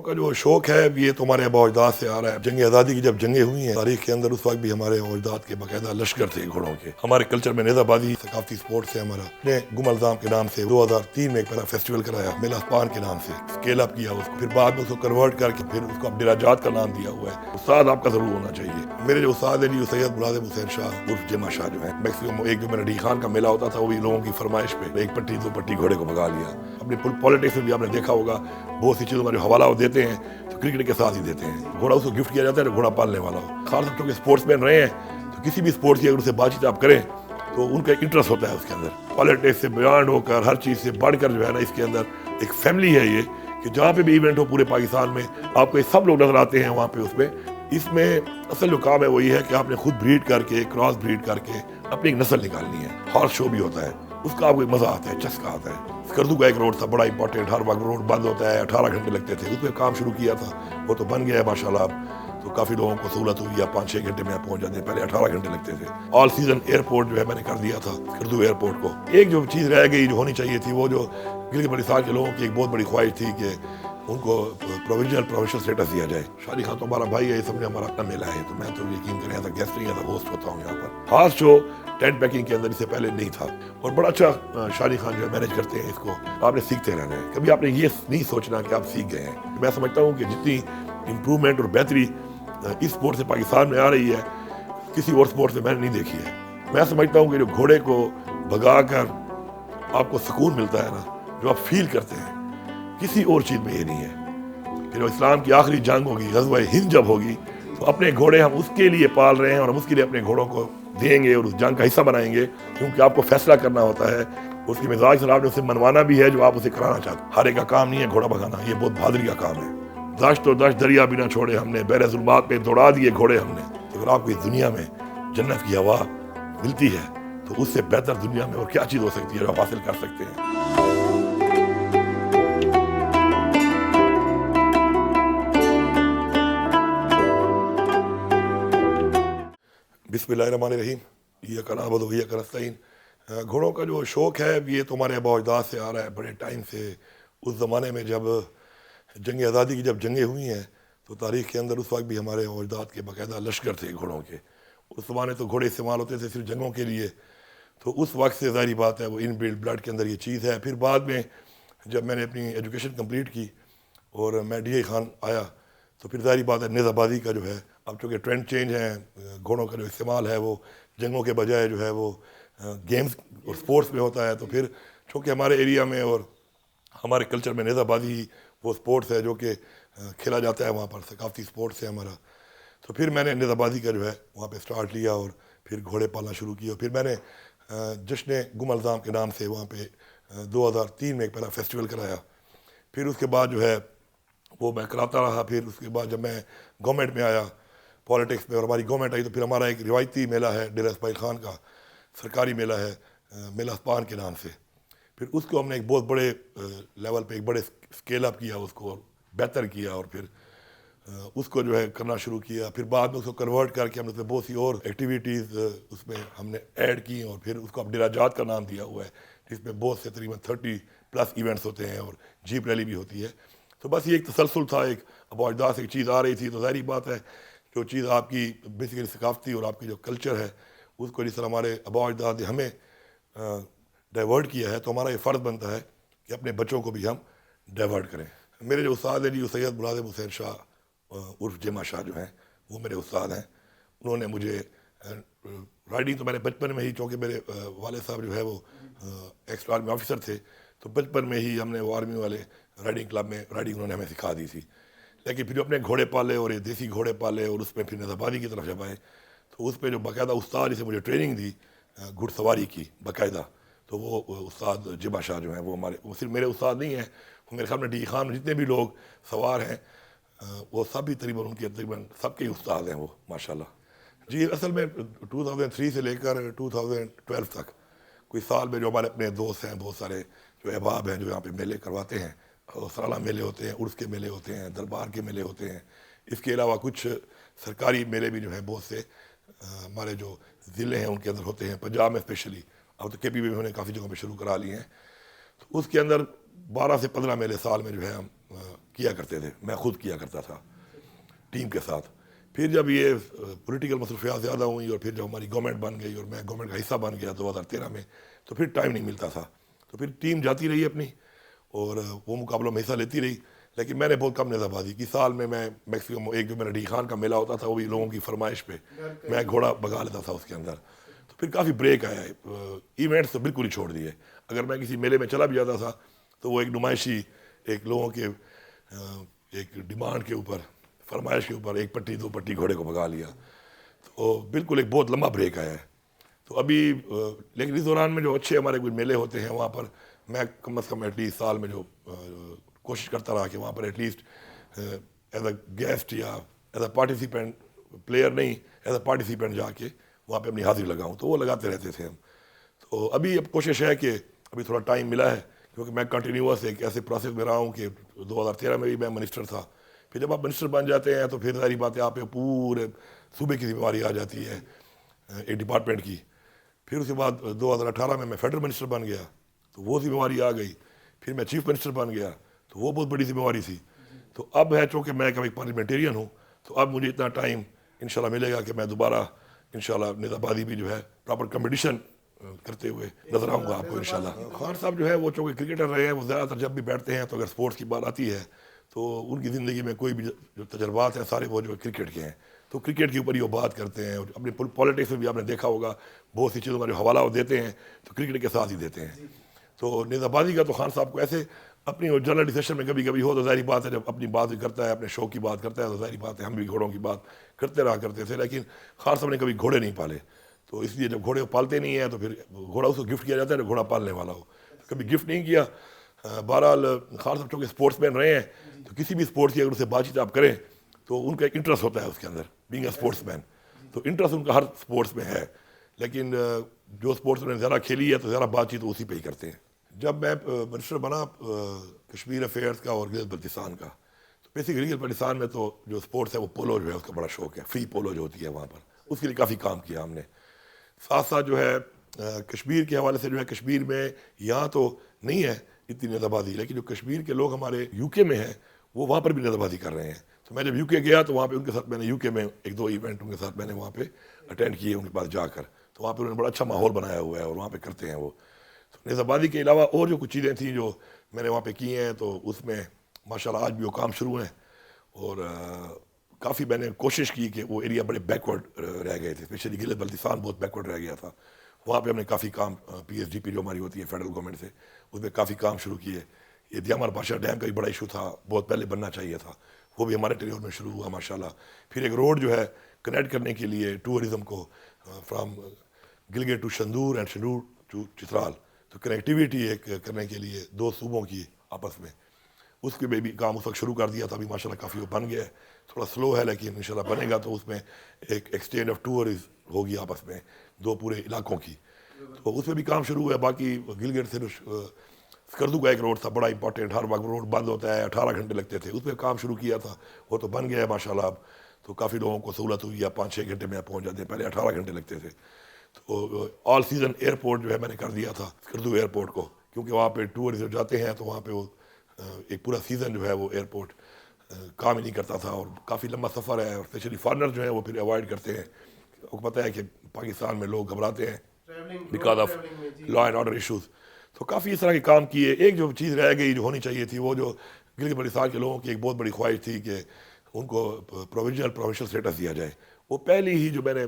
کا جو شوق ہے یہ تو ہمارے آباء و اجداد سے آ رہا ہے. جنگ آزادی کی جب جنگیں ہوئی ہیں تاریخ کے اندر اس وقت بھی ہمارے آباء و اجداد کے باقاعدہ لشکر تھے گھوڑوں کے. ہمارے کلچر میں نیزہ بازی ثقافتی سپورٹ سے ہمارا نے گم الزام کے نام سے 2003 میں ایک پہلا فیسٹیول کرایا میلہ اسپان کے نام سے اسکیل اپ کیا اس کو, پھر بعد میں اس کو کنورٹ کر کے پھر اس کو عبد الرجات کا نام دیا ہوا ہے. استاد آپ کا ضرور ہونا چاہیے. میرے جو استاد ہیں جی سید ملازم حسین شاہ عرف جمع شاہ جو ہے میکسیمم ایک جو میرا ڈی خان کا میلہ ہوتا تھا وہ بھی لوگوں کی فرمائش پہ ایک پٹی دو پٹی گھوڑے کو بھگا لیا. اپنی پالیٹکس میں بھی آپ نے دیکھا ہوگا بہت سی چیزوں کا جو حوالہ وہ دیتے ہیں تو کرکٹ کے ساتھ ہی دیتے ہیں. گھوڑا اس کو گفٹ کیا جاتا ہے گھوڑا پالنے والا ہو. خاص طور پہ اسپورٹس مین رہے ہیں تو کسی بھی اسپورٹس کی اگر اسے بات چیت آپ کریں تو ان کا ایک انٹرسٹ ہوتا ہے اس کے اندر. پالیٹکس سے بیانڈ ہو کر ہر چیز سے بڑھ کر جو ہے نا اس کے اندر ایک فیملی ہے یہ کہ جہاں پہ بھی ایونٹ ہو پورے پاکستان میں آپ کو یہ سب لوگ نظر آتے ہیں وہاں پہ. اس میں اصل جو کام ہے وہ یہ ہے کہ آپ نے خود بریڈ کر کے کراس بریڈ کر کے اپنی ایک نسل نکالنی ہے. ہارس شو بھی ہوتا ہے اس کا آپ کو مزہ آتا ہے چسکا آتا ہے. اسکردو کا ایک روڈ تھا بڑا امپورٹنٹ, ہر وقت روڈ بند ہوتا ہے 18 گھنٹے لگتے تھے. اس پہ کام شروع کیا تھا وہ تو بن گیا ہے ماشاء اللہ. تو کافی لوگوں کو سہولت ہوئی ہے 5-6 گھنٹے میں پہنچ جاتے ہیں. پہلے 18 گھنٹے لگتے تھے. آل سیزن ایئرپورٹ جو ہے میں نے کر دیا تھا اسکردو ایئرپورٹ کو. ایک جو چیز رہ گئی جو ہونی چاہیے تھی وہ جو گلگت بلتستان کے لوگوں کی ایک بہت بڑی خواہش تھی کہ ان کو پروونشل اسٹیٹس دیا جائے. شادی خان تو ہمارا بھائی ہے, یہ سب نے ہمارا اپنا میلہ ہے تو میں تو یقین کریں ایز اے گیسٹ نہیں ایز اے ہوسٹ ہوتا ہوں یہاں پر. خاص شو ٹینٹ پیکنگ کے اندر اس سے پہلے نہیں تھا اور بڑا اچھا شادی خان جو ہے مینیج کرتے ہیں اس کو. آپ نے سیکھتے رہنا ہے, کبھی آپ نے یہ نہیں سوچنا کہ آپ سیکھ گئے ہیں. میں سمجھتا ہوں کہ جتنی امپرومنٹ اور بہتری اس اسپورٹ سے پاکستان میں آ رہی ہے کسی اور اسپورٹ سے میں نے نہیں دیکھی ہے. میں سمجھتا ہوں کہ جو گھوڑے کو بھگا کر آپ کو سکون ملتا ہے نا, جو آپ فیل کرتے ہیں کسی اور چیز میں یہ نہیں ہے. کہ جو اسلام کی آخری جنگ ہوگی غزوہ ہند جب ہوگی تو اپنے گھوڑے ہم اس کے لیے پال رہے ہیں اور ہم اس کے لیے اپنے گھوڑوں کو دیں گے اور اس جنگ کا حصہ بنائیں گے کیونکہ آپ کو فیصلہ کرنا ہوتا ہے. اس کی مزاج سے آپ نے اسے منوانا بھی ہے جو آپ اسے کرانا چاہتے ہیں. ہر ایک کا کام نہیں ہے گھوڑا بھگانا, یہ بہت بہادری کا کام ہے. دشت و دشت دریا بھی نہ چھوڑے ہم نے, بحر ظلمات پہ دوڑا دیے گھوڑے ہم نے. اگر آپ کو اس دنیا میں جنت کی ہوا ملتی ہے تو اس سے بہتر دنیا میں اور کیا چیز ہو سکتی ہے جو آپ حاصل کر سکتے ہیں. بسم اللہ الرحمن الرحیم. ایاک نعبد و ایاک نستعین. گھوڑوں کا جو شوق ہے یہ تو ہمارے آباء و اجداد سے آ رہا ہے بڑے ٹائم سے. اس زمانے میں جب جنگ آزادی کی جب جنگیں ہوئی ہیں تو تاریخ کے اندر اس وقت بھی ہمارے آباء و اجداد کے باقاعدہ لشکر تھے گھوڑوں کے. اس زمانے تو گھوڑے استعمال ہوتے تھے صرف جنگوں کے لیے, تو اس وقت سے ظاہری بات ہے وہ ان بلڈ بلڈ کے اندر یہ چیز ہے. پھر بعد میں جب میں نے اپنی ایجوکیشن کمپلیٹ کی اور میں ڈی اے خان آیا تو پھر ظاہری بات ہے نیزہ بازی کا جو ہے اب چونکہ ٹرینڈ چینج ہیں, گھوڑوں کا جو استعمال ہے وہ جنگوں کے بجائے جو ہے وہ گیمز اور سپورٹس میں ہوتا ہے. تو پھر چونکہ ہمارے ایریا میں اور ہمارے کلچر میں نیزہ بازی وہ سپورٹس ہے جو کہ کھیلا جاتا ہے وہاں پر, ثقافتی سپورٹس ہے ہمارا. تو پھر میں نے نیزہ بازی کا جو ہے وہاں پہ سٹارٹ لیا اور پھر گھوڑے پالنا شروع کیا. پھر میں نے جشن گم الزام کے نام سے وہاں پہ 2003 میں ایک پہلا فیسٹیول کرایا. پھر اس کے بعد جو ہے وہ میں کراتا رہا. پھر اس کے بعد جب میں گورنمنٹ میں آیا پالیٹکس میں اور ہماری گورنمنٹ آئی تو پھر ہمارا ایک روایتی میلہ ہے ڈیرہ اسماعیل خان کا, سرکاری میلہ ہے میلہ اسپان کے نام سے. پھر اس کو ہم نے ایک بہت بڑے لیول پہ ایک بڑے اسکیل اپ کیا, اس کو بہتر کیا اور پھر اس کو جو ہے کرنا شروع کیا. پھر بعد میں اس کو کنورٹ کر کے ہم نے اس میں بہت سی اور ایکٹیویٹیز اس میں ہم نے ایڈ کی اور پھر اس کو عبد الرجات کا نام دیا ہوا ہے جس میں بہت سے تقریباً 30+ ایونٹس ہوتے ہیں اور جیپ ریلی بھی ہوتی ہے. تو بس یہ ایک تسلسل تھا, ایک آباء و اجداد سے ایک چیز آ رہی تھی. تو ظاہری بات ہے جو چیز آپ کی بیسیکلی ثقافتی اور آپ کی جو کلچر ہے اس کو جس طرح ہمارے آباء و اجداد نے ہمیں ڈائیورٹ کیا ہے تو ہمارا یہ فرض بنتا ہے کہ اپنے بچوں کو بھی ہم ڈائیورٹ کریں. میرے جو استاد ہیں جی سید ملازم حسین شاہ عرف جمع شاہ جو ہیں وہ میرے استاد ہیں. انہوں نے مجھے رائڈنگ تو میں نے بچپن میں ہی, چونکہ میرے والد صاحب جو ہے وہ ایکس آرمی آفیسر تھے تو بچپن میں ہی ہم نے وہ آرمی والے رائڈنگ کلب میں رائڈنگ انہوں نے ہمیں سکھا دی تھی. لیکن پھر جو اپنے گھوڑے پالے اور یہ دیسی گھوڑے پالے اور اس میں پھر نیزہ بازی کی طرف جب آئے تو اس پہ جو باقاعدہ استاد جسے مجھے ٹریننگ دی گھڑ سواری کی باقاعدہ, تو وہ استاد جمع شاہ جو ہیں وہ ہمارے وہ صرف میرے استاد نہیں ہیں, وہ میرے سامنے ڈی خان جتنے بھی لوگ سوار ہیں وہ سب بھی تقریباً ان کے تقریباً سب کے استاد ہیں وہ ماشاءاللہ. جی اصل میں 2003 سے لے کر 2012 تک کوئی سال میں جو ہمارے اپنے دوست ہیں بہت سارے جو احباب ہیں جو یہاں پہ میلے کرواتے ہیں, سالانہ میلے ہوتے ہیں, عرس کے میلے ہوتے ہیں, دربار کے میلے ہوتے ہیں. اس کے علاوہ کچھ سرکاری میلے بھی جو ہیں بہت سے ہمارے جو ضلع ہیں ان کے اندر ہوتے ہیں, پنجاب میں اسپیشلی. اب تو کے پی بھی انہوں نے کافی جگہوں پہ شروع کرا لی ہیں. تو اس کے اندر 12 سے 15 میلے سال میں جو ہے ہم کیا کرتے تھے، میں خود کیا کرتا تھا ٹیم کے ساتھ. پھر جب یہ پولیٹیکل مصروفیات زیادہ ہوئیں اور پھر جب ہماری گورنمنٹ بن گئی اور میں گورنمنٹ کا حصہ بن گیا 2013 میں، تو پھر ٹائم نہیں ملتا تھا. تو پھر ٹیم جاتی رہی اپنی اور وہ مقابلوں میں حصہ لیتی رہی، لیکن میں نے بہت کم نیزہ بازی کی. سال میں میکسیمم ایک جو میرا ڈی خان کا میلہ ہوتا تھا وہ بھی لوگوں کی فرمائش پہ میں گھوڑا بگا لیتا تھا اس کے اندر. تو پھر کافی بریک آیا ہے، ایونٹس تو بالکل ہی چھوڑ دیے. اگر میں کسی میلے میں چلا بھی جاتا تھا تو وہ ایک نمائشی، ایک لوگوں کے ایک ڈیمانڈ کے اوپر، فرمائش کے اوپر 1 پٹی 2 پٹی گھوڑے کو بگا لیا. تو بالکل ایک بہت لمبا بریک آیا ہے. تو ابھی لیکن اس دوران میں جو اچھے ہمارے کوئی میلے ہوتے ہیں وہاں پر میں کم از کم ایٹ لیسٹ سال میں جو کوشش کرتا رہا کہ وہاں پر at least as a guest یا ایز اے پارٹیسپینٹ، پلیئر نہیں، ایز اے پارٹیسپینٹ جا کے وہاں پہ اپنی حاضری لگاؤں. تو وہ لگاتے رہتے تھے ہم. تو ابھی اب کوشش ہے کہ ابھی تھوڑا ٹائم ملا ہے کیونکہ میں کنٹینیوس ایک ایسے پروسیس میں رہا ہوں کہ 2013 میں بھی میں منسٹر تھا. پھر جب آپ منسٹر بن جاتے ہیں تو پھر ظاہری بات ہے آپ پہ پورے صوبے کی ذمہ داری آ جاتی ہے ایک ڈپارٹمنٹ کی. پھر اس کے بعد 2018 میں فیڈرل منسٹر بن گیا تو وہ ذمہ داری آ گئی. پھر میں چیف منسٹر بن گیا تو وہ بہت بڑی ذمہ داری تھی. تو اب ہے چونکہ میں ایک پارلیمنٹیرین ہوں تو اب مجھے اتنا ٹائم انشاءاللہ ملے گا کہ میں دوبارہ انشاءاللہ نیزہ بازی بھی جو ہے پراپر کمپٹیشن کرتے ہوئے نظر آؤں گا آپ کو انشاءاللہ. خان صاحب جو ہے وہ چونکہ کرکٹر رہے ہیں، وہ زیادہ تر جب بھی بیٹھتے ہیں تو اگر سپورٹس کی بات آتی ہے تو ان کی زندگی میں کوئی بھی جو تجربات ہیں سارے وہ جو کرکٹ کے ہیں. تو کرکٹ کے اوپر ہی وہ بات کرتے ہیں. اپنی پالیٹکس میں بھی آپ نے دیکھا ہوگا بہت سی چیزوں کا جو حوالہ وہ دیتے ہیں تو کرکٹ کے ساتھ ہی دیتے ہیں. تو نیزہ بازی کا تو خان صاحب کو ایسے اپنی جنرل ڈسکشن میں کبھی کبھی ہو تو ظاہری بات ہے جب اپنی بات بھی کرتا ہے، اپنے شوق کی بات کرتا ہے تو ظاہری بات ہے ہم بھی گھوڑوں کی بات کرتے رہا کرتے تھے. لیکن خان صاحب نے کبھی گھوڑے نہیں پالے، تو اس لیے جب گھوڑے پالتے نہیں ہیں تو پھر گھوڑا اس کو گفٹ کیا جاتا ہے جو گھوڑا پالنے والا ہو. کبھی گفٹ نہیں کیا. بہرحال خان صاحب چونکہ اسپورٹس مین رہے ہیں تو کسی بھی اسپورٹس کی اگر اس سے بات چیت آپ کریں تو ان کا ایک انٹرسٹ ہوتا ہے اس کے اندر بینگ اے اسپورٹس مین. تو انٹرسٹ ان کا ہر اسپورٹس میں ہے، لیکن جو اسپورٹس میں زیادہ کھیلی ہے تو زیادہ بات چیت اسی پہ ہی کرتے ہیں. جب میں منسٹر بنا کشمیر افیئرس کا اور گلگت بلتستان کا، تو بیسک گلگت بلتستان میں تو جو اسپورٹس ہے وہ پولو جو ہے اس کا بڑا شوق ہے. فری پولو جو ہوتی ہے وہاں پر اس کے لیے کافی کام کیا ہم نے. ساتھ ساتھ جو ہے کشمیر کے حوالے سے جو ہے کشمیر میں یہاں تو نہیں ہے اتنی نیزہ بازی، لیکن جو کشمیر کے لوگ ہمارے یو کے میں ہیں وہ وہاں پر بھی نیزہ بازی کر رہے ہیں. تو میں جب یو کے گیا تو وہاں پہ ان کے ساتھ میں نے یو کے میں 1-2 ایونٹ ان کے ساتھ میں نے وہاں پہ اٹینڈ کیے ان کے پاس جا کر. تو وہاں پہ انہوں نے بڑا اچھا ماحول بنایا ہوا ہے اور وہاں پہ کرتے ہیں وہ. تو نیزہ بازی کے علاوہ اور جو کچھ چیزیں تھیں جو میں نے وہاں پہ کی ہیں تو اس میں ماشاءاللہ آج بھی وہ کام شروع ہیں. اور کافی میں نے کوشش کی کہ وہ ایریا بڑے بیکورڈ رہ گئے تھے، اسپیشلی گلگت بلتستان بہت بیکورڈ رہ گیا تھا. وہاں پہ ہم نے کافی کام پی ایس ڈی پی جو ہماری ہوتی ہے فیڈرل گورنمنٹ سے اس میں کافی کام شروع کیے. یہ دیامار پاشا ڈیم کا بھی بڑا ایشو تھا، بہت پہلے بننا چاہیے تھا، وہ بھی ہمارے ٹینیور میں شروع ہوا ماشاءاللہ. پھر ایک روڈ جو ہے کنیکٹ کرنے کے لیے ٹورزم کو from Gilgit to Shandur and Shandur to Chitral, تو کنیکٹیویٹی ایک کرنے کے لیے 2 صوبوں کی آپس میں، اس کے بھی کام اس وقت شروع کر دیا تھا. ابھی ماشاءاللہ کافی وہ بن گیا ہے، تھوڑا سلو ہے لیکن انشاءاللہ بنے گا. تو اس میں ایک ایکسچینج آف ٹورز ہوگی آپس میں 2 پورے علاقوں کی، تو اس میں بھی کام شروع ہے. باقی گلگت سے سکردو کا ایک روڈ تھا بڑا امپورٹنٹ، ہر وقت روڈ بند ہوتا ہے 18 گھنٹے لگتے تھے، اس پہ کام شروع کیا تھا، وہ تو بن گیا ہے ماشاءاللہ. اب تو کافی لوگوں کو سہولت ہوئی ہے، 5-6 گھنٹے میں پہنچ جاتے ہیں، پہلے 18 گھنٹے لگتے تھے. تو آل سیزن ایئرپورٹ جو ہے میں نے کر دیا تھا سکردو ایئرپورٹ کو، کیونکہ وہاں پہ ٹور جو جاتے ہیں تو وہاں پہ وہ ایک پورا سیزن جو ہے وہ ایئرپورٹ کام ہی نہیں کرتا تھا اور کافی لمبا سفر ہے. اور اسپیشلی فارنر جو ہیں وہ پھر اوائڈ کرتے ہیں. آپ کو پتہ ہے کہ پاکستان میں لوگ گھبراتے ہیں because of law and order issues. تو کافی اس طرح کے کام کیے. ایک جو چیز رہ گئی جو ہونی چاہیے تھی، وہ جو گلگت بلتستان کے لوگوں کی ایک بہت بڑی خواہش تھی کہ ان کو پروویژنل پروونشل اسٹیٹس دیا جائے. وہ پہلی ہی جو میں نے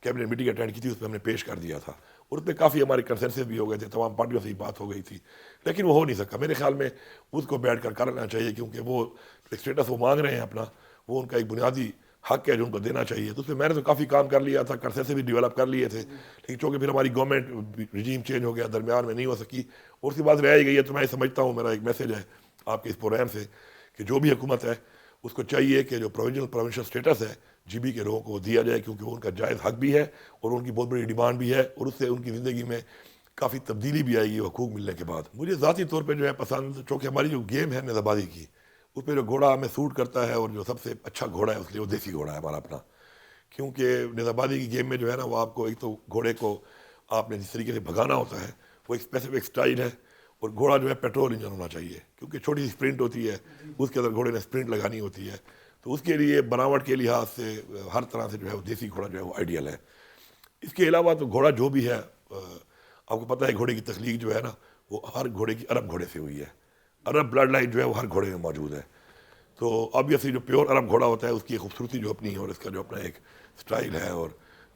کیبنٹ میٹنگ اٹینڈ کی تھی اس پہ ہم نے پیش کر دیا تھا اور اس پہ کافی ہمارے کنسنسس بھی ہو گئے تھے، تمام پارٹیوں سے ہی بات ہو گئی تھی، لیکن وہ ہو نہیں سکا. میرے خیال میں اس کو بیٹھ کر کرنا چاہیے کیونکہ وہ اسٹیٹس وہ مانگ رہے ہیں اپنا، وہ ان کا ایک بنیادی حق ہے جو ان کو دینا چاہیے. تو اس میں نے تو کافی کام کر لیا تھا، کنسنسس بھی ڈیولپ کر لیے تھے، لیکن چونکہ پھر ہماری گورنمنٹ رجیم چینج ہو گیا، درمیان میں نہیں ہو سکی اور اس کے بعد رہ ہی گئی ہے. تو میں سمجھتا ہوں میرا ایک میسیج ہے آپ کے اس پروگرام سے کہ جو بھی حکومت ہے اس کو چاہیے کہ جو پروونشل اسٹیٹس ہے جی بی کے لوگوں کو دیا جائے، کیونکہ وہ ان کا جائز حق بھی ہے اور ان کی بہت بڑی ڈیمانڈ بھی ہے اور اس سے ان کی زندگی میں کافی تبدیلی بھی آئے گی حقوق ملنے کے بعد. مجھے ذاتی طور پہ جو ہے پسند، چونکہ ہماری جو گیم ہے نیزہ بازی کی اس پہ جو گھوڑا ہمیں سوٹ کرتا ہے اور جو سب سے اچھا گھوڑا ہے اس لیے وہ دیسی گھوڑا ہے ہمارا اپنا. کیونکہ نیزہ بازی کی گیم میں جو ہے نا وہ آپ کو ایک تو گھوڑے کو آپ نے جس طریقے سے بھگانا ہوتا ہے وہ ایک اسپیسیفک اسٹائل ہے اور گھوڑا جو ہے پیٹرول انجن ہونا چاہیے، کیونکہ چھوٹی سی اسپرنٹ ہوتی ہے، اس کے اندر گھوڑے نے اسپرنٹ لگانی ہوتی ہے، تو اس کے لیے بناوٹ کے لحاظ سے ہر طرح سے جو ہے وہ دیسی گھوڑا جو ہے وہ آئیڈیل ہے۔ اس کے علاوہ تو گھوڑا جو بھی ہے، آپ کو پتہ ہے گھوڑے کی تخلیق جو ہے نا، وہ ہر گھوڑے کی عرب گھوڑے سے ہوئی ہے، عرب بلڈ لائن جو ہے وہ ہر گھوڑے میں موجود ہے۔ تو آبویسلی جو پیور عرب گھوڑا ہوتا ہے اس کی خوبصورتی جو اپنی ہے اور اس کا جو اپنا ایک سٹائل ہے اور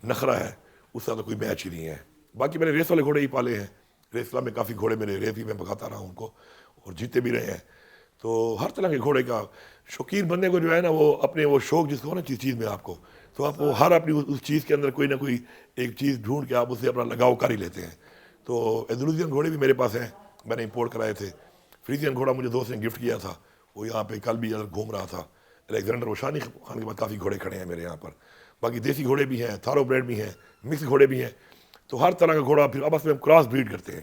نخرہ ہے، اس کا تو کوئی میچ ہی نہیں ہے۔ باقی میں نے ریس والے گھوڑے ہی پالے ہیں، ریس میں کافی گھوڑے میرے ریس بھی میں بکھاتا رہا ہوں ان کو اور جیتے بھی رہے ہیں۔ تو ہر طرح کے گھوڑے کا شوقین بندے کو جو ہے نا، وہ اپنے وہ شوق جس کو نا چیز میں آپ کو، تو آپ وہ ہر اپنی اس چیز کے اندر کوئی نہ کوئی ایک چیز ڈھونڈ کے آپ اسے اپنا لگاؤ کر ہی لیتے ہیں۔ تو ایندلوزین گھوڑے بھی میرے پاس ہیں، میں نے امپورٹ کرائے تھے۔ فریزین گھوڑا مجھے دوست نے گفٹ کیا تھا، وہ یہاں پہ کل بھی گھوم رہا تھا۔ الیگزینڈر وشانی خان کے پاس کافی گھوڑے کھڑے ہیں میرے یہاں پر، باقی دیسی گھوڑے بھی ہیں، تھارو بریڈ بھی ہیں، مکس گھوڑے بھی ہیں۔ تو ہر طرح کا گھوڑا پھر آپس میں ہم کراس بریڈ کرتے ہیں۔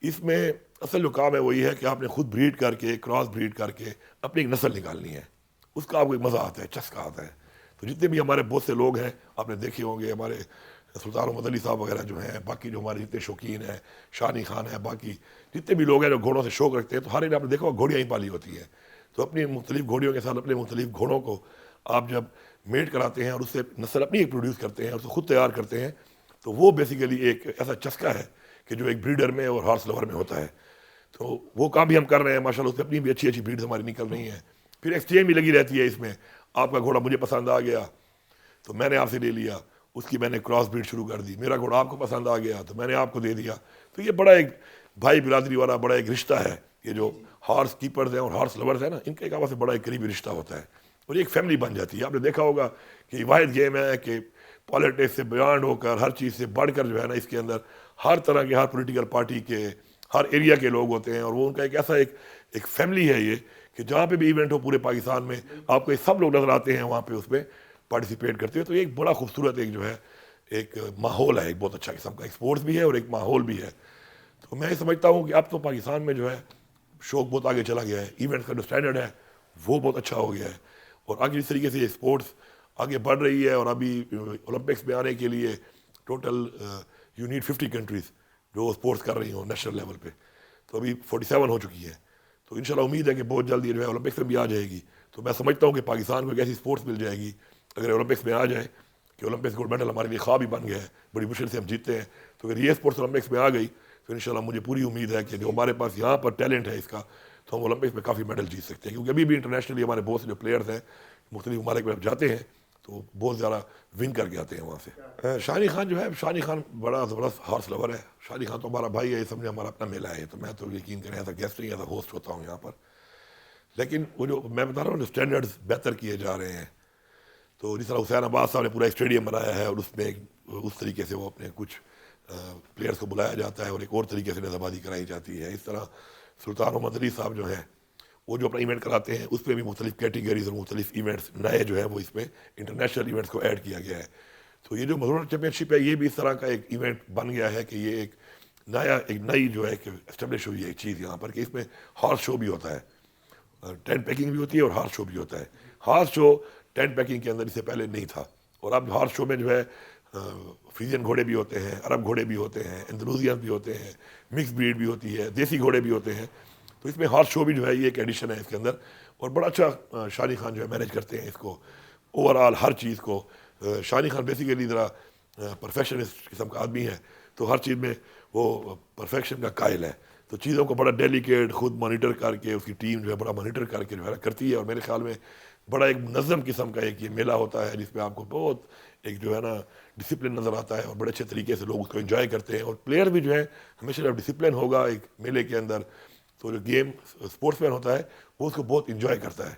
اس میں اصل جو کام ہے وہ یہ ہے کہ آپ نے خود بریڈ کر کے، کراس بریڈ کر کے اپنی ایک نسل نکالنی ہے، اس کا آپ کو ایک مزہ آتا ہے، چسکا آتا ہے۔ تو جتنے بھی ہمارے بہت سے لوگ ہیں، آپ نے دیکھے ہوں گے، ہمارے سلطان محمد علی صاحب وغیرہ جو ہیں، باقی جو ہمارے جتنے شوقین ہیں، شانی خان ہے، باقی جتنے بھی لوگ ہیں جو گھوڑوں سے شوق رکھتے ہیں، تو ہر ایک نے آپ نے دیکھا گھوڑیاں ہی پالی ہوتی ہیں۔ تو اپنی مختلف گھوڑیوں کے ساتھ اپنے مختلف گھوڑوں کو آپ جب میٹ کراتے ہیں اور اس سے نسل اپنی ایک پروڈیوس کرتے ہیں اور اسے خود تیار کرتے ہیں، تو وہ بیسیکلی ایک ایسا چسکا ہے کہ جو ایک بریڈر میں اور ہارس لور میں ہوتا ہے۔ تو وہ کام بھی ہم کر رہے ہیں ماشاءاللہ، اس میں اپنی بھی اچھی اچھی بریڈز ہماری نکل رہی ہیں۔ پھر ایکسچینج بھی لگی رہتی ہے اس میں، آپ کا گھوڑا مجھے پسند آ گیا تو میں نے آپ سے لے لیا، اس کی میں نے کراس بریڈ شروع کر دی، میرا گھوڑا آپ کو پسند آ گیا تو میں نے آپ کو دے دیا۔ تو یہ بڑا ایک بھائی برادری والا بڑا ایک رشتہ ہے، یہ جو ہارس کیپرز ہیں اور ہارس لورز ہیں نا، ان کا ایک آپس سے بڑا ایک قریبی رشتہ ہوتا ہے اور ایک فیملی بن جاتی ہے۔ آپ نے دیکھا ہوگا کہ یہ واحد گیم ہے کہ پالیٹکس سے بیانڈ ہو کر، ہر چیز سے بڑھ کر جو ہے نا، اس کے اندر ہر طرح کے، ہر پولیٹیکل پارٹی کے، ہر ایریا کے لوگ ہوتے ہیں، اور وہ ان کا ایک ایسا ایک فیملی ہے یہ، کہ جہاں پہ بھی ایونٹ ہو پورے پاکستان میں آپ کو یہ سب لوگ نظر آتے ہیں وہاں پہ اس میں پارٹیسپیٹ کرتے ہیں۔ تو یہ ایک بڑا خوبصورت ایک جو ہے ایک ماحول ہے، ایک بہت اچھا قسم کا ایک سپورٹس بھی ہے اور ایک ماحول بھی ہے۔ تو میں سمجھتا ہوں کہ اب تو پاکستان میں جو ہے شوق بہت آگے چلا گیا ہے، ایونٹس کا جو اسٹینڈرڈ ہے وہ بہت اچھا ہو گیا ہے، اور آگے اس طریقے سے یہ اسپورٹس آگے بڑھ رہی ہے۔ اور ابھی اولمپکس میں آنے کے لیے ٹوٹل یو نیڈ 50 کنٹریز جو اسپورٹس کر رہی ہوں نیشنل لیول پہ، تو ابھی 47 ہو چکی ہے۔ تو انشاءاللہ امید ہے کہ بہت جلدی جو ہے اولمپکس میں بھی آ جائے گی۔ تو میں سمجھتا ہوں کہ پاکستان کو ایک ایسی اسپورٹس مل جائے گی اگر اولمپکس میں آ جائے، کہ اولمپکس گولڈ میڈل ہمارے لیے خواب ہی بن گیا ہے، بڑی مشکل سے ہم جیتے ہیں۔ تو اگر یہ اسپورٹس اولمپکس میں آ گئی تو انشاءاللہ مجھے پوری امید ہے کہ جو ہمارے پاس یہاں پر ٹیلنٹ ہے اس کا، تو ہم اولمپکس میں کافی میڈل جیت سکتے ہیں، کیونکہ ابھی بھی انٹرنیشنلی ہمارے بہت سے جو پلیئرز ہیں مختلف ممالک میں جاتے ہیں تو بہت زیادہ ون کر کے آتے ہیں وہاں سے۔ شانی خان جو ہے، شانی خان بڑا زبردست ہارس لور ہے۔ شانی خان تو ہمارا بھائی ہے، یہ سمجھے ہمارا اپنا میلہ ہے، تو میں تو یقین کریں ایز اے گیسٹ نہیں، ایز اے ہوسٹ ہوتا ہوں یہاں پر۔ لیکن وہ جو میں بتا رہا ہوں جو اسٹینڈرڈز بہتر کیے جا رہے ہیں، تو جس طرح حسین عباس صاحب نے پورا اسٹیڈیم بنایا ہے اور اس میں اس طریقے سے وہ اپنے کچھ پلیئرز کو بلایا جاتا ہے اور ایک اور طریقے سے نظربازی کرائی جاتی ہے، اس طرح سلطان محمد علی صاحب جو ہیں وہ جو اپنا ایونٹ کراتے ہیں اس میں بھی مختلف کیٹیگریز اور مختلف ایونٹس نئے جو ہے وہ اس میں انٹرنیشنل ایونٹس کو ایڈ کیا گیا ہے۔ تو یہ جو مزدور چیمپئن شپ ہے، یہ بھی اس طرح کا ایک ایونٹ بن گیا ہے کہ یہ ایک نئی جو ہے کہ اسٹیبلش ہوئی ہے ایک چیز یہاں پر، کہ اس میں ہارس شو بھی ہوتا ہے، ٹینٹ پیکنگ بھی ہوتی ہے اور ہارس شو بھی ہوتا ہے۔ ہارس شو ٹینٹ پیکنگ کے اندر اس سے پہلے نہیں تھا، اور اب ہارس شو میں جو ہے فریزین گھوڑے بھی ہوتے ہیں، عرب گھوڑے بھی ہوتے ہیں، اندلوزین بھی ہوتے ہیں، مکس بریڈ بھی ہوتی ہے، دیسی گھوڑے بھی ہوتے ہیں۔ تو اس میں ہارس شو بھی جو ہے یہ ایک ایڈیشن ہے اس کے اندر، اور بڑا اچھا شانی خان جو ہے مینیج کرتے ہیں اس کو اوور آل ہر چیز کو۔ شانی خان بیسیکلی ذرا پرفیکشنسٹ قسم کا آدمی ہے، تو ہر چیز میں وہ پرفیکشن کا قائل ہے، تو چیزوں کو بڑا ڈیلیکیٹ خود مانیٹر کر کے، اس کی ٹیم جو ہے بڑا مانیٹر کر کے جو ہے کرتی ہے، اور میرے خیال میں بڑا ایک منظم قسم کا ایک یہ میلہ ہوتا ہے جس میں آپ کو بہت ایک جو ہے نا ڈسپلن نظر آتا ہے، اور بڑے اچھے طریقے سے لوگ اس کو انجوائے کرتے ہیں، اور پلیئر بھی جو ہے ہمیشہ جب ڈسپلن ہوگا ایک میلے کے اندر تو جو گیم اسپورٹس مین ہوتا ہے وہ اس کو بہت انجوائے کرتا ہے۔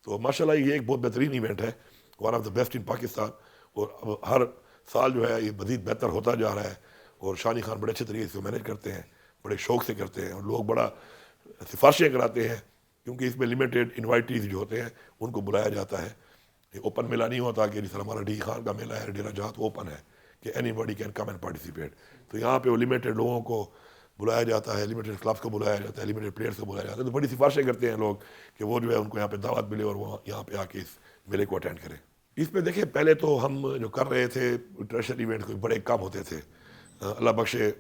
تو ماشاءاللہ یہ ایک بہت بہترین ایونٹ ہے، one of the best in Pakistan, اور ہر سال جو ہے یہ مزید بہتر ہوتا جا رہا ہے، اور شانی خان بڑے اچھے طریقے سے مینیج کرتے ہیں، بڑے شوق سے کرتے ہیں، اور لوگ بڑا سفارشیں کراتے ہیں، کیونکہ اس میں لمیٹیڈ انوائٹیز جو ہوتے ہیں ان کو بلایا جاتا ہے۔ یہ اوپن میلہ نہیں ہوتا کہ جس طرح ہمارا ڈی خان کا میلہ ہے ڈیرہ جہاں، تو اوپن ہے کہ any body can come and participate. تو یہاں پہ وہ لمیٹیڈ لوگوں کو بلایا جاتا ہے، لمیٹیڈ کلبس کو بلایا جاتا ہے، لمیٹیڈ پلیئرس کو بلایا جاتا ہے، تو بڑی سفارشیں کرتے ہیں لوگ کہ وہ جو ہے ان کو یہاں پہ دعوت ملے اور وہ یہاں پہ آ کے اس میلے کو اٹینڈ کریں۔ اس میں دیکھیں پہلے تو ہم جو کر رہے تھے انٹرنیشنل ایونٹ کوئی بڑے کم ہوتے تھے، اللہ بخشے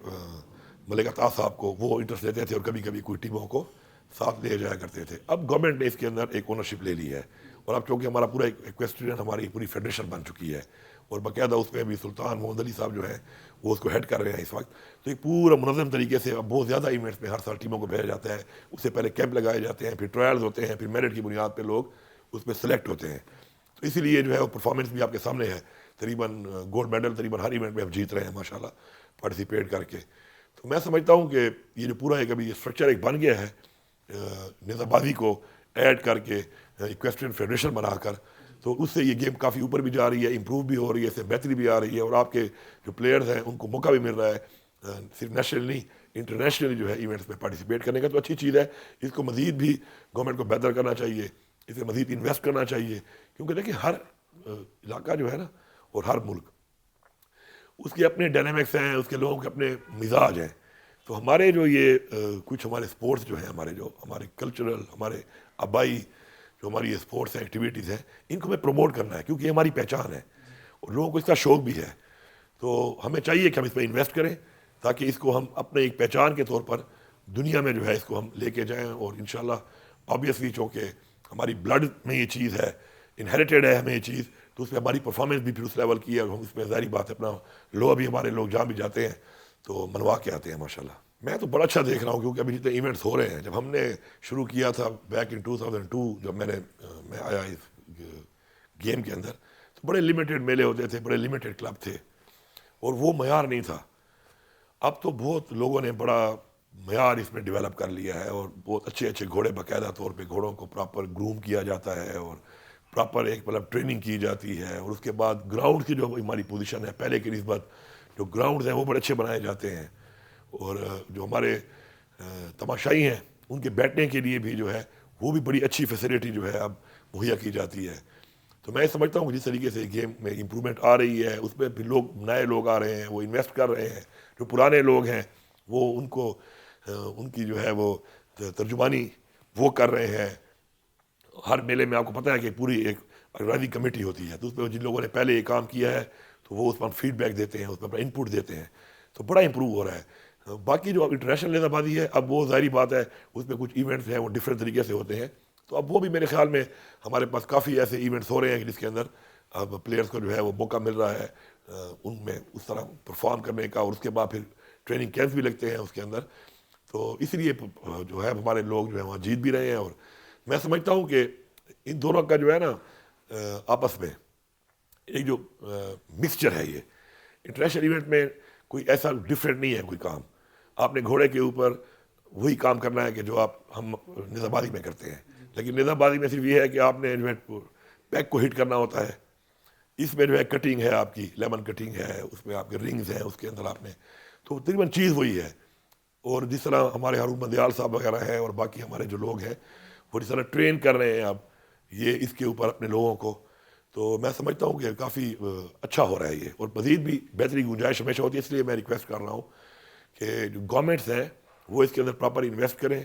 ملک عطا صاحب کو وہ انٹرسٹ لیتے تھے اور کبھی کبھی کوئی ٹیموں کو ساتھ لے جایا کرتے تھے. اب گورنمنٹ نے اس کے اندر ایک اونرشپ لے لی ہے اور اب چونکہ ہمارا پورا ایکویسٹرین ہماری پوری فیڈریشن بن چکی ہے اور باقاعدہ اس میں بھی سلطان محمد علی صاحب جو ہیں وہ اس کو ہیڈ کر رہے ہیں اس وقت. تو ایک پورا منظم طریقے سے اب بہت زیادہ ایونٹس میں ہر سال ٹیموں کو بھیجا جاتا ہے. اس سے پہلے کیمپ لگائے جاتے ہیں, پھر ٹرائلز ہوتے ہیں, پھر میرٹ کی بنیاد پہ لوگ اس میں سلیکٹ ہوتے ہیں. تو اسی لیے جو ہے وہ پرفارمنس بھی آپ کے سامنے ہے. تقریباً گولڈ میڈل تقریباً ہر ایونٹ میں ہم جیت رہے ہیں ماشاء اللہ پارٹیسپیٹ کر کے. تو میں سمجھتا ہوں کہ یہ جو پورا ایک ابھی یہ اسٹرکچر ایک بن گیا ہے نظام بازی کو ایڈ کر کے ایکویسٹرین فیڈریشن بنا کر, تو اس سے یہ گیم کافی اوپر بھی جا رہی ہے, امپروو بھی ہو رہی ہے, اس سے بہتری بھی آ رہی ہے اور آپ کے جو پلیئرز ہیں ان کو موقع بھی مل رہا ہے صرف نیشنل نہیں انٹرنیشنلی جو ہے ایونٹس میں پارٹیسپیٹ کرنے کا. تو اچھی چیز ہے, اس کو مزید بھی گورنمنٹ کو بہتر کرنا چاہیے, اسے مزید انویسٹ کرنا چاہیے, کیونکہ دیکھیں ہر علاقہ جو ہے نا اور ہر ملک اس کے اپنے ڈائنامکس ہیں, اس کے لوگوں کے اپنے مزاج ہیں. تو ہمارے جو یہ کچھ ہمارے اسپورٹس جو ہیں ہمارے کلچرل ہمارے آبائی جو ہماری یہ اسپورٹس ہیں ایکٹیویٹیز ہیں ان کو ہمیں پروموٹ کرنا ہے کیونکہ یہ ہماری پہچان ہے اور لوگوں کو اس کا شوق بھی ہے. تو ہمیں چاہیے کہ ہم اس پہ انویسٹ کریں تاکہ اس کو ہم اپنے ایک پہچان کے طور پر دنیا میں جو ہے اس کو ہم لے کے جائیں. اور انشاءاللہ آبویسلی چونکہ ہماری بلڈ میں یہ چیز ہے, انہیریٹیڈ ہے ہمیں یہ چیز, تو اس میں ہماری پرفارمنس بھی پھر اس لیول کی ہے اور ہم اس میں ظاہری بات ہے اپنا لو ابھی ہمارے لوگ جہاں بھی جاتے ہیں تو منوا کے آتے ہیں ماشاءاللہ. میں تو بڑا اچھا دیکھ رہا ہوں کیونکہ ابھی جتنے ایونٹس ہو رہے ہیں, جب ہم نے شروع کیا تھا بیک ان 2002 جب میں آیا اس گیم کے اندر, تو بڑے لمیٹیڈ میلے ہوتے تھے, بڑے لمیٹیڈ کلب تھے اور وہ معیار نہیں تھا. اب تو بہت لوگوں نے بڑا معیار اس میں ڈیولپ کر لیا ہے اور بہت اچھے اچھے گھوڑے باقاعدہ طور پہ گھوڑوں کو پراپر گروم کیا جاتا ہے اور پراپر ایک مطلب ٹریننگ کی جاتی ہے. اور اس کے بعد گراؤنڈ کی جو ہماری پوزیشن ہے پہلے کی نسبت جو گراؤنڈز ہیں وہ بڑے اچھے بنائے جاتے ہیں اور جو ہمارے تماشائی ہیں ان کے بیٹھنے کے لیے بھی جو ہے وہ بھی بڑی اچھی فیسلٹی جو ہے اب مہیا کی جاتی ہے. تو میں سمجھتا ہوں کہ جس طریقے سے گیم میں امپرومنٹ آ رہی ہے اس میں پھر لوگ نئے لوگ آ رہے ہیں, وہ انویسٹ کر رہے ہیں, جو پرانے لوگ ہیں وہ ان کو ان کی جو ہے وہ ترجمانی وہ کر رہے ہیں. ہر میلے میں آپ کو پتہ ہے کہ پوری ایک آرگنائزنگ کمیٹی ہوتی ہے, تو اس پہ جن لوگوں نے پہلے یہ کام کیا ہے تو وہ اس پر فیڈ بیک دیتے ہیں, اس پر اپنا انپٹ دیتے ہیں, تو بڑا امپروو ہو رہا ہے. باقی جو انٹرنیشنل نظام بازی ہے اب وہ ظاہری بات ہے اس میں کچھ ایونٹس ہیں وہ ڈفرینٹ طریقے سے ہوتے ہیں, تو اب وہ بھی میرے خیال میں ہمارے پاس کافی ایسے ایونٹس ہو رہے ہیں جس کے اندر اب پلیئرس کو جو ہے وہ موقع مل رہا ہے ان میں اس طرح پرفارم کرنے کا, اور اس کے بعد پھر ٹریننگ کیمپس بھی لگتے ہیں اس کے اندر. تو اس لیے جو ہے ہمارے لوگ جو ہیں وہاں جیت بھی رہے ہیں. اور میں سمجھتا ہوں کہ ان دونوں کا جو ہے نا آپس میں ایک جو مکسچر ہے, یہ انٹرنیشنل ایونٹ میں کوئی ایسا ڈفرینٹ نہیں ہے کوئی کام. آپ نے گھوڑے کے اوپر وہی کام کرنا ہے کہ جو ہم نظام بازی میں کرتے ہیں, لیکن نظام بازی میں صرف یہ ہے کہ آپ نے جو ہے پیک کو ہٹ کرنا ہوتا ہے. اس میں جو ہے کٹنگ ہے, آپ کی لیمن کٹنگ ہے, اس میں آپ کے رنگز ہیں, اس کے اندر آپ نے تو تقریباً چیز وہی ہے. اور جس طرح ہمارے ہارون مندیال صاحب وغیرہ ہیں اور باقی ہمارے جو لوگ ہیں وہ جس طرح ٹرین کر رہے ہیں اب یہ اس کے اوپر اپنے لوگوں کو, تو میں سمجھتا ہوں کہ کافی اچھا ہو رہا ہے یہ, اور مزید بھی بہتری کی گنجائش ہمیشہ ہوتی ہے. اس لیے میں ریکویسٹ کر رہا ہوں کہ جو گورنمنٹس ہیں وہ اس کے اندر پراپر انویسٹ کریں,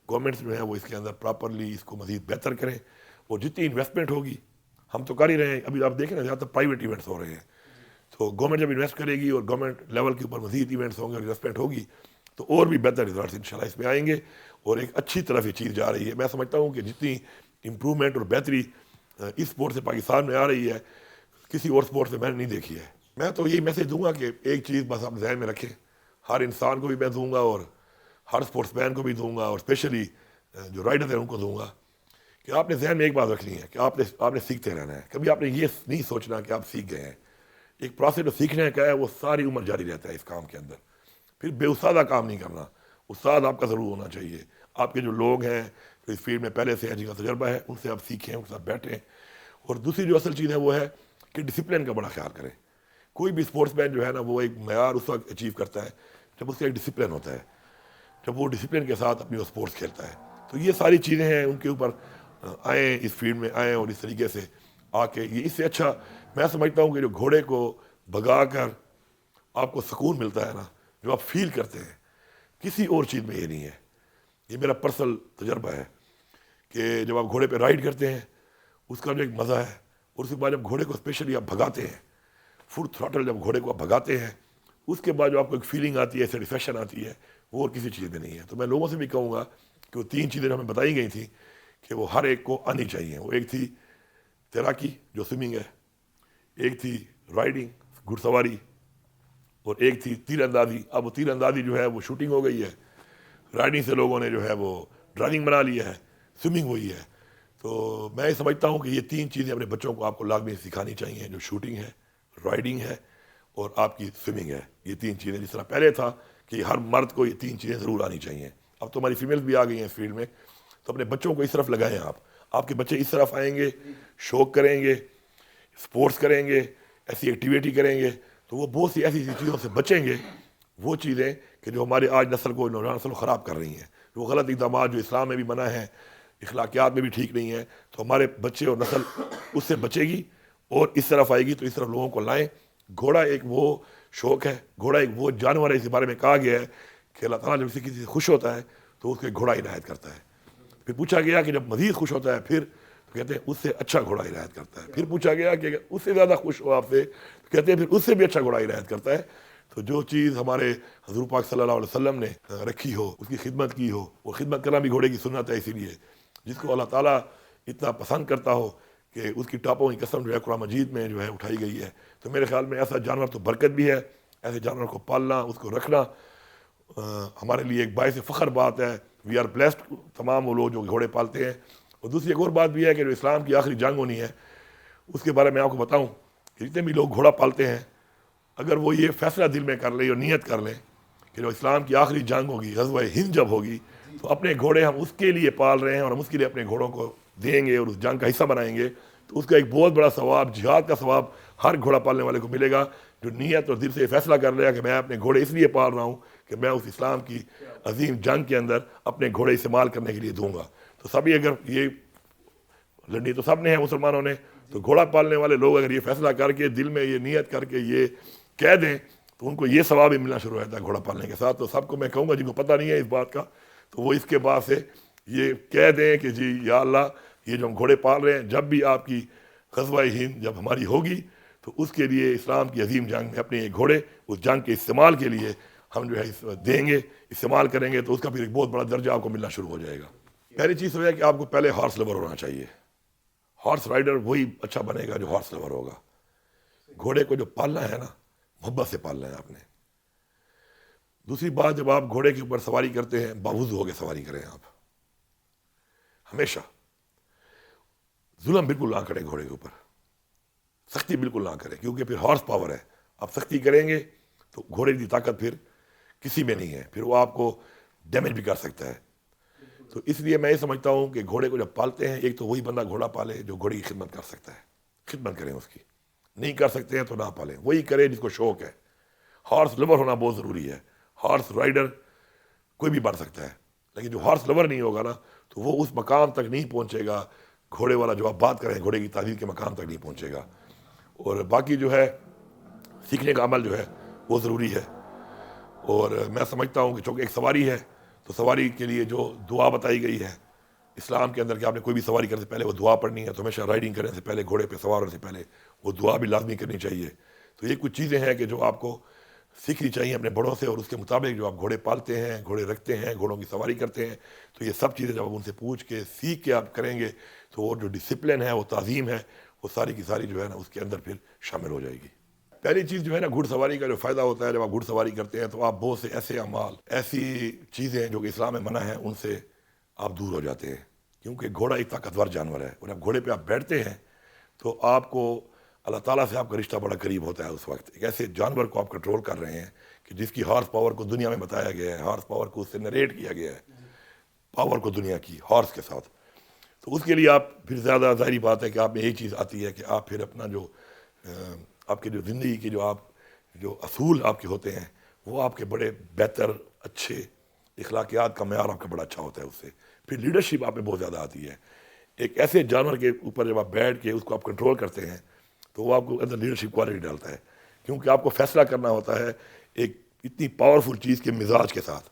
گورنمنٹس جو ہیں وہ اس کے اندر پراپرلی اس کو مزید بہتر کریں, اور جتنی انویسٹمنٹ ہوگی ہم تو کر ہی رہے ہیں. ابھی آپ دیکھیں نا زیادہ تر پرائیویٹ ایونٹس ہو رہے ہیں, تو گورنمنٹ جب انویسٹ کرے گی اور گورنمنٹ لیول کے اوپر مزید ایونٹس ہوں گے اور انویسٹمنٹ ہوگی تو اور بھی بہتر ریزلٹس انشاءاللہ اس میں آئیں گے, اور ایک اچھی طرف یہ چیز جا رہی ہے. میں سمجھتا ہوں کہ جتنی امپرومنٹ اور بہتری اس اسپورٹ سے پاکستان میں آ رہی ہے کسی اور اسپورٹ سے میں نے نہیں دیکھی ہے. میں تو یہی میسج دوں گا کہ ایک چیز بس آپ ذہن میں رکھیں, ہر انسان کو بھی میں دوں گا اور ہر اسپورٹس مین کو بھی دوں گا اور اسپیشلی جو رائڈر ہیں ان کو دوں گا کہ آپ نے ذہن میں ایک بات رکھنی ہے کہ آپ نے سیکھتے رہنا ہے. کبھی آپ نے یہ نہیں سوچنا کہ آپ سیکھ گئے ہیں. ایک پروسیس جو سیکھنے کا ہے وہ ساری عمر جاری رہتا ہے اس کام کے اندر. پھر بے استادہ کام نہیں کرنا, استاد آپ کا ضرور ہونا چاہیے. آپ کے جو لوگ ہیں جو اس فیلڈ میں پہلے سے ہیں جن کا تجربہ ہے ان سے آپ سیکھیں, ان کے ساتھ بیٹھیں. اور دوسری جو اصل چیز ہے وہ ہے کہ ڈسپلن کا بڑا خیال کریں. کوئی بھی اسپورٹس مین جو ہے نا وہ ایک معیار اس وقت اچیو کرتا ہے جب اس کا ایک ڈسپلن ہوتا ہے, جب وہ ڈسپلن کے ساتھ اپنی وہ اسپورٹس کھیلتا ہے. تو یہ ساری چیزیں ہیں ان کے اوپر آئیں, اس فیلڈ میں آئیں اور اس طریقے سے آ کے یہ اس سے اچھا میں سمجھتا ہوں کہ جو گھوڑے کو بھگا کر آپ کو سکون ملتا ہے نا جو آپ فیل کرتے ہیں کسی اور چیز میں یہ نہیں ہے. یہ میرا پرسنل تجربہ ہے کہ جب آپ گھوڑے پہ رائڈ کرتے ہیں اس کا جو ایک مزہ ہے, اور اس کے بعد جب گھوڑے کو اسپیشلی آپ بھگاتے ہیں فل تھراٹل, جب گھوڑے کو آپ بھگاتے ہیں اس کے بعد جو آپ کو ایک فیلنگ آتی ہے، سیٹسفیکشن آتی ہے، وہ اور کسی چیز میں نہیں ہے۔ تو میں لوگوں سے بھی کہوں گا کہ وہ 3 چیزیں جو ہمیں بتائی گئی تھیں کہ وہ ہر ایک کو آنی چاہیے۔ وہ ایک تھی تیراکی جو سوئمنگ ہے، ایک تھی رائڈنگ گھڑ سواری، اور ایک تھی تیر اندازی۔ اب وہ تیر اندازی جو ہے وہ شوٹنگ ہو گئی ہے، رائڈنگ سے لوگوں نے جو ہے وہ ڈرائیونگ بنا لی ہے، سوئمنگ وہی ہے۔ تو میں سمجھتا ہوں کہ یہ 3 چیزیں اپنے بچوں کو آپ کو لازمی سکھانی چاہیے، جو شوٹنگ ہے، رائڈنگ ہے اور آپ کی سوئمنگ ہے۔ یہ 3 چیزیں، جس طرح پہلے تھا کہ ہر مرد کو یہ 3 چیزیں ضرور آنی چاہیے، اب تو ہماری فیمیلز بھی آ گئی ہیں اس فیلڈ میں۔ تو اپنے بچوں کو اس طرف لگائیں، آپ کے بچے اس طرف آئیں گے، شوق کریں گے، اسپورٹس کریں گے، ایسی ایکٹیویٹی کریں گے، تو وہ بہت سی ایسی چیزوں سے بچیں گے، وہ چیزیں کہ جو ہمارے آج نسل کو، نوجوان نسل کو خراب کر رہی ہیں، وہ غلط اقدامات جو اسلام میں بھی منع ہیں، اخلاقیات میں بھی ٹھیک نہیں ہے۔ تو ہمارے بچے اور نسل اس سے بچے گی اور اس طرف آئے گی۔ تو اس طرف لوگوں کو لائیں۔ گھوڑا ایک وہ شوق ہے، گھوڑا ایک وہ جانور ہے، اس کے بارے میں کہا گیا ہے کہ اللہ تعالیٰ جب کسی سے خوش ہوتا ہے تو اس کے گھوڑا عنایت کرتا ہے۔ پھر پوچھا گیا کہ جب مزید خوش ہوتا ہے پھر، تو کہتے ہیں اس سے اچھا گھوڑا عنایت کرتا ہے۔ پھر پوچھا گیا کہ اس سے زیادہ خوش ہو آپ سے، تو کہتے ہیں پھر اس سے بھی اچھا گھوڑا عنایت کرتا ہے۔ تو جو چیز ہمارے حضور پاک صلی اللہ علیہ وسلم نے رکھی ہو، اس کی خدمت کی ہو، وہ خدمت کرنا بھی گھوڑے کی سنت ہے۔ اسی لیے جس کو اللہ تعالیٰ اتنا پسند کرتا ہو کہ اس کی ٹاپوں کی قسم جو ہے قرآن مجید میں جو ہے اٹھائی گئی ہے، تو میرے خیال میں ایسا جانور تو برکت بھی ہے۔ ایسے جانور کو پالنا، اس کو رکھنا ہمارے لیے ایک باعث فخر بات ہے۔ وی آر بلیسڈ، تمام وہ لوگ جو گھوڑے پالتے ہیں۔ اور دوسری ایک اور بات بھی ہے کہ جو اسلام کی آخری جنگ ہونی ہے، اس کے بارے میں آپ کو بتاؤں کہ جتنے بھی لوگ گھوڑا پالتے ہیں، اگر وہ یہ فیصلہ دل میں کر لیں اور نیت کر لیں کہ جو اسلام کی آخری جنگ ہوگی، غزوہ ہند جب ہوگی، تو اپنے گھوڑے ہم اس کے لیے پال رہے ہیں اور ہم اس کے لیے اپنے گھوڑوں کو دیں گے اور اس جنگ کا حصہ بنائیں گے، تو اس کا ایک بہت بڑا ثواب، جہاد کا ثواب ہر گھوڑا پالنے والے کو ملے گا، جو نیت اور دل سے یہ فیصلہ کر لے گا کہ میں اپنے گھوڑے اس لیے پال رہا ہوں کہ میں اس اسلام کی عظیم جنگ کے اندر اپنے گھوڑے استعمال کرنے کے لیے دوں گا۔ تو سبھی اگر یہ لڑنی تو سب نے ہے مسلمانوں نے، تو گھوڑا پالنے والے لوگ اگر یہ فیصلہ کر کے دل میں یہ نیت کر کے یہ کہہ دیں تو ان کو یہ ثواب بھی ملنا شروع ہوتا ہے گھوڑا پالنے کے ساتھ۔ تو سب کو میں کہوں گا جن کو پتہ نہیں ہے اس بات کا، تو وہ اس کے بعد سے یہ کہہ دیں کہ جی یا اللہ، یہ جو ہم گھوڑے پال رہے ہیں، جب بھی آپ کی غزوہ ہند جب ہماری ہوگی تو اس کے لیے اسلام کی عظیم جنگ میں اپنے یہ گھوڑے اس جنگ کے استعمال کے لیے ہم جو ہے دیں گے، استعمال کریں گے، تو اس کا پھر ایک بہت بڑا درجہ آپ کو ملنا شروع ہو جائے گا۔ پہلی چیز تو ہے کہ آپ کو پہلے ہارس لور ہونا چاہیے۔ ہارس رائڈر وہی اچھا بنے گا جو ہارس لور ہوگا۔ گھوڑے کو جو پالنا ہے نا، محبت سے پالنا ہے آپ نے۔ دوسری بات، جب آپ گھوڑے کے اوپر سواری کرتے ہیں، باوضو ہو کے سواری کریں آپ ہمیشہ۔ ظلم بالکل نہ کریں گھوڑے کے اوپر، سختی بالکل نہ کریں، کیونکہ پھر ہارس پاور ہے۔ آپ سختی کریں گے تو گھوڑے کی طاقت پھر کسی میں نہیں ہے، پھر وہ آپ کو ڈیمیج بھی کر سکتا ہے۔ تو اس لیے میں یہ سمجھتا ہوں کہ گھوڑے کو جب پالتے ہیں، ایک تو وہی بندہ گھوڑا پالے جو گھوڑے کی خدمت کر سکتا ہے، خدمت کریں اس کی۔ نہیں کر سکتے ہیں تو نہ پالیں، وہی کریں جس کو شوق ہے۔ ہارس لور ہونا بہت ضروری ہے۔ ہارس رائڈر کوئی بھی بن سکتا ہے، لیکن جو ہارس لور نہیں ہوگا نا، تو وہ اس مقام تک نہیں پہنچے گا، گھوڑے والا جو آپ بات کریں گھوڑے کی تعلیم کے مقام تک نہیں پہنچے گا۔ اور باقی جو ہے سیکھنے کا عمل جو ہے وہ ضروری ہے۔ اور میں سمجھتا ہوں کہ چونکہ ایک سواری ہے، تو سواری کے لیے جو دعا بتائی گئی ہے اسلام کے اندر کہ آپ نے کوئی بھی سواری کرنے سے پہلے وہ دعا پڑھنی ہے، تو ہمیشہ رائڈنگ کرنے سے پہلے، گھوڑے پہ سوار ہونے سے پہلے وہ دعا بھی لازمی کرنی چاہیے۔ تو یہ کچھ چیزیں ہیں کہ جو آپ کو سیکھنی چاہیے اپنے بڑوں سے، اور اس کے مطابق جو آپ گھوڑے پالتے ہیں، گھوڑے رکھتے ہیں، گھوڑوں کی سواری کرتے ہیں، تو یہ سب چیزیں جب آپ ان سے پوچھ کے سیکھ کے آپ کریں گے تو وہ جو ڈسپلن ہے، وہ تعظیم ہے، وہ ساری کی ساری جو ہے نا اس کے اندر پھر شامل ہو جائے گی۔ پہلی چیز جو ہے نا، گھڑ سواری کا جو فائدہ ہوتا ہے جب آپ گھڑ سواری کرتے ہیں، تو آپ بہت سے ایسے اعمال، ایسی چیزیں جو کہ اسلام میں منع ہیں، ان سے آپ دور ہو جاتے ہیں، کیونکہ گھوڑا ایک طاقتور جانور ہے، اور جب گھوڑے پہ آپ بیٹھتے ہیں تو آپ کو اللہ تعالیٰ سے آپ کا رشتہ بڑا قریب ہوتا ہے۔ اس وقت ایک ایسے جانور کو آپ کنٹرول کر رہے ہیں کہ جس کی ہارس پاور کو دنیا میں بتایا گیا ہے، ہارس پاور کو اس سے نریٹ کیا گیا ہے، پاور کو دنیا کی ہارس کے ساتھ۔ تو اس کے لیے آپ پھر زیادہ ظاہری بات ہے کہ آپ میں یہی چیز آتی ہے کہ آپ پھر اپنا جو آپ کے جو زندگی کے جو اصول آپ کے ہوتے ہیں، وہ آپ کے بڑے بہتر، اچھے اخلاقیات کا معیار آپ کا بڑا اچھا ہوتا ہے۔ اس سے پھر لیڈرشپ آپ میں بہت زیادہ آتی ہے۔ ایک ایسے جانور کے اوپر جب آپ بیٹھ کے اس کو آپ کنٹرول کرتے ہیں تو وہ آپ کو اندر لیڈرشپ کوالٹی ڈالتا ہے، کیونکہ آپ کو فیصلہ کرنا ہوتا ہے ایک اتنی پاورفل چیز کے مزاج کے ساتھ،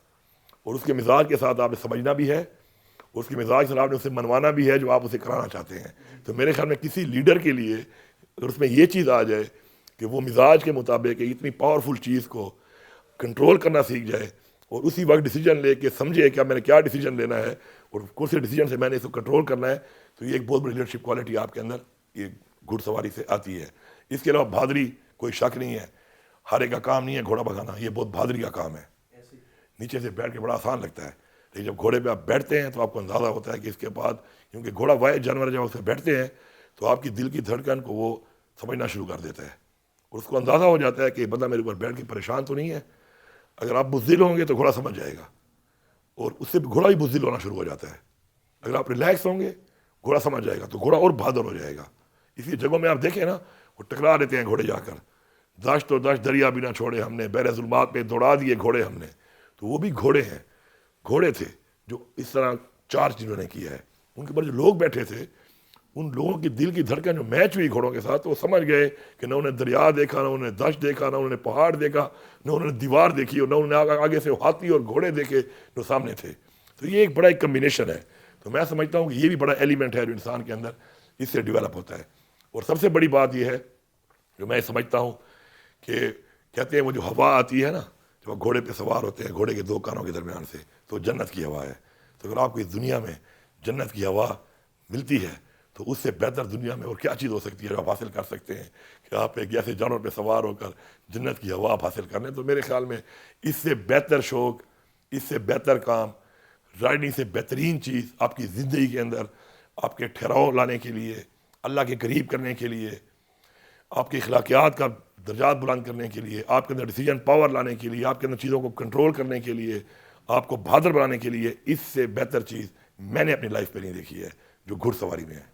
اور اس کے مزاج کے ساتھ آپ نے سمجھنا بھی ہے، اس کے مزاج سے آپ نے اسے منوانا بھی ہے جو آپ اسے کرانا چاہتے ہیں۔ تو میرے خیال میں کسی لیڈر کے لیے اگر اس میں یہ چیز آ جائے کہ وہ مزاج کے مطابق اتنی پاورفل چیز کو کنٹرول کرنا سیکھ جائے اور اسی وقت ڈیسیجن لے کے سمجھے کہ اب میں نے کیا ڈیسیجن لینا ہے اور کون سے ڈیسیجن سے میں نے اس کو کنٹرول کرنا ہے، تو یہ ایک بہت بڑی لیڈرشپ کوالٹی آپ کے اندر یہ گھڑ سواری سے آتی ہے۔ اس کے علاوہ بہادری کوئی شک نہیں ہے، ہر ایک کا کام نہیں ہے گھوڑا بھگانا، یہ بہت بہادری کا کام ہے۔ نیچے سے بیٹھ کے بڑا آسان لگتا ہے، لیکن جب گھوڑے پہ آپ بیٹھتے ہیں تو آپ کو اندازہ ہوتا ہے کہ اس کے بعد، کیونکہ گھوڑا واحد جانور جب اس پہ بیٹھتے ہیں تو آپ کی دل کی دھڑکن کو وہ سمجھنا شروع کر دیتا ہے اور اس کو اندازہ ہو جاتا ہے کہ بندہ میرے اوپر بیٹھ کے پریشان تو نہیں ہے۔ اگر آپ بزدل ہوں گے تو گھوڑا سمجھ جائے گا اور اس سے گھوڑا بھی بزدل ہونا شروع ہو جاتا ہے۔ اگر آپ ریلیکس ہوں گے گھوڑا سمجھ جائے گا تو گھوڑا اور بہادر ہو جائے گا۔ اسی جگہوں میں آپ دیکھیں نا، وہ ٹکرا دیتے ہیں گھوڑے جا کر، دشت و دشت دریا بھی نہ چھوڑے ہم نے، بحر ظلمات پہ دوڑا دیے گھوڑے ہم نے، تو وہ بھی گھوڑے ہیں، گھوڑے تھے جو اس طرح چارج جنہوں نے کیا ہے۔ ان کے اوپر جو لوگ بیٹھے تھے، ان لوگوں کی دل کی دھڑکن جو میچ ہوئی گھوڑوں کے ساتھ، تو وہ سمجھ گئے کہ نہ انہوں نے دریا دیکھا، نہ انہوں نے دشت دیکھا، نہ انہوں نے پہاڑ دیکھا، نہ انہوں نے دیوار دیکھی، اور نہ انہوں نے آگے سے ہاتھی اور گھوڑے دیکھے جو سامنے تھے۔ تو یہ ایک بڑا ایک کمبینیشن ہے۔ تو میں سمجھتا ہوں کہ یہ بھی بڑا ایلیمنٹ ہے جو انسان کے اندر اس سے ڈیولپ ہوتا ہے۔ اور سب سے بڑی بات یہ ہے جو میں سمجھتا ہوں کہ کہتے ہیں وہ جو ہوا آتی ہے نا، جب وہ گھوڑے پہ سوار ہوتے ہیں گھوڑے کے دو کانوں کے درمیان سے، تو جنت کی ہوا ہے۔ تو اگر آپ کو اس دنیا میں جنت کی ہوا ملتی ہے تو اس سے بہتر دنیا میں اور کیا چیز ہو سکتی ہے جو آپ حاصل کر سکتے ہیں کہ آپ ایک ایسے جانور پہ سوار ہو کر جنت کی ہوا آپ حاصل کر لیں۔ تو میرے خیال میں اس سے بہتر شوق، اس سے بہتر کام، رائڈنگ سے بہترین چیز آپ کی زندگی کے اندر آپ کے ٹھہراؤ لانے کے لیے، اللہ کے قریب کرنے کے لیے، آپ کے اخلاقیات کا درجات بلند کرنے کے لیے، آپ کے اندر ڈیسیجن پاور لانے کے لیے، آپ کے اندر چیزوں کو کنٹرول کرنے کے لیے، آپ کو بہادر بنانے کے لیے، اس سے بہتر چیز میں نے اپنی لائف پہ نہیں دیکھی ہے جو گھڑ سواری میں ہے۔